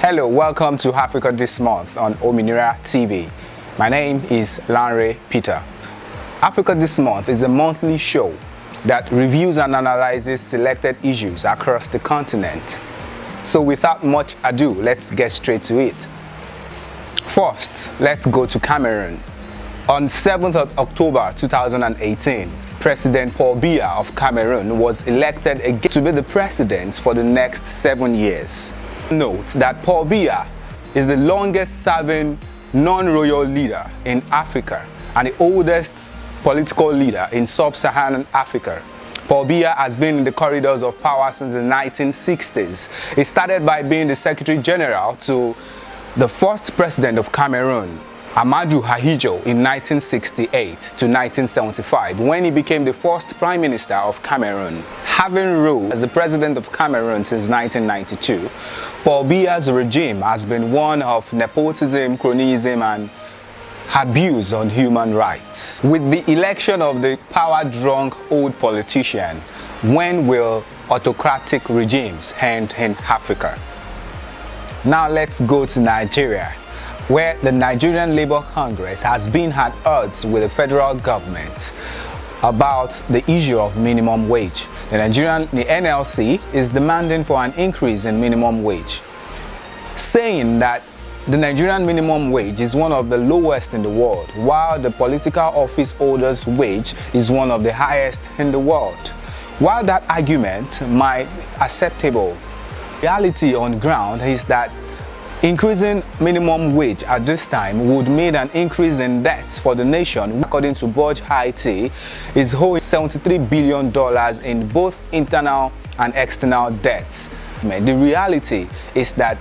Hello, welcome to Africa This Month on Ominira TV. My name is Lanre Peter. Africa This Month is a monthly show that reviews and analyzes selected issues across the continent. So without much ado, let's get straight to it. First, let's go to Cameroon. On 7th of October 2018, President Paul Biya of Cameroon was elected again to be the president for the next 7 years. Note that Paul Biya is the longest serving non-royal leader in Africa and the oldest political leader in sub-Saharan Africa. Paul Biya has been in the corridors of power since the 1960s. He started by being the Secretary General to the first president of Cameroon, Ahmadou Ahidjo, in 1968 to 1975, when he became the first Prime Minister of Cameroon. Having ruled as the President of Cameroon since 1992, Paul Biya's regime has been one of nepotism, cronyism, and abuse on human rights. With the election of the power-drunk old politician, when will autocratic regimes end in Africa? Now let's go to Nigeria, where the Nigerian Labour Congress has been at odds with the federal government about the issue of minimum wage. The NLC is demanding for an increase in minimum wage, saying that the Nigerian minimum wage is one of the lowest in the world, while the political office holder's wage is one of the highest in the world. While that argument might be acceptable, reality on ground is that increasing minimum wage at this time would mean an increase in debt for the nation. According to Budge IT, is owing $73 billion in both internal and external debts. The reality is that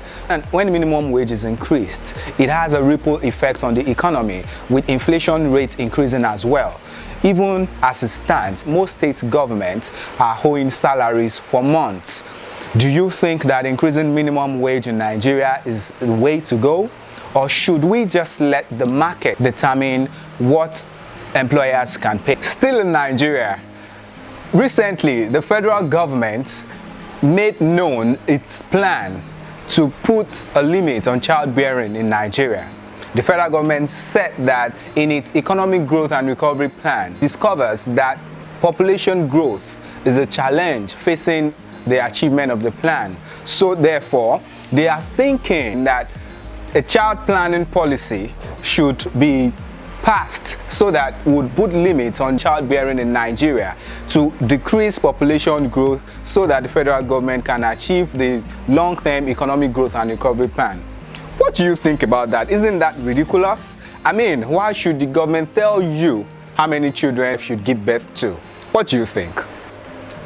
when minimum wage is increased, it has a ripple effect on the economy, with inflation rates increasing as well. Even as it stands, most state governments are owing salaries for months. Do you think that increasing minimum wage in Nigeria is the way to go? Or should we just let the market determine what employers can pay? Still in Nigeria, recently the federal government made known its plan to put a limit on childbearing in Nigeria. The federal government said that in its economic growth and recovery plan, discovers that population growth is a challenge facing the achievement of the plan. So therefore, they are thinking that a child planning policy should be passed so that would put limits on childbearing in Nigeria to decrease population growth so that the federal government can achieve the long-term economic growth and recovery plan. What do you think about that? Isn't that ridiculous? I mean, why should the government tell you how many children you should give birth to? What do you think?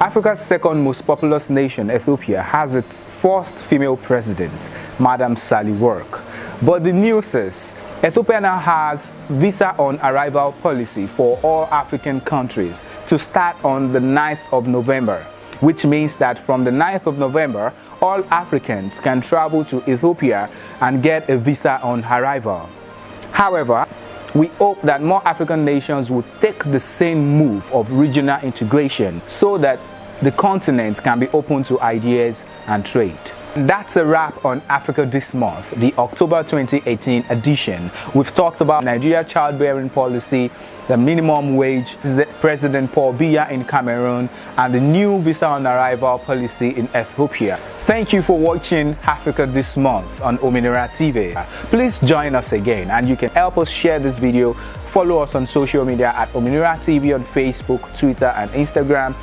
Africa's second most populous nation, Ethiopia, has its first female president, Madam Sally Work. But the news is, Ethiopia now has visa on arrival policy for all African countries to start on the 9th of November, which means that from the 9th of November, all Africans can travel to Ethiopia and get a visa on arrival. However, we hope that more African nations will take the same move of regional integration so that the continent can be open to ideas and trade. That's a wrap on Africa This Month, the October 2018 edition. We've talked about Nigeria childbearing policy, the minimum wage, President Paul Biya in Cameroon, and the new visa on arrival policy in Ethiopia. Thank you for watching Africa This Month on Ominira TV. Please join us again, and you can help us share this video. Follow us on social media at Ominira TV on Facebook, Twitter, and Instagram.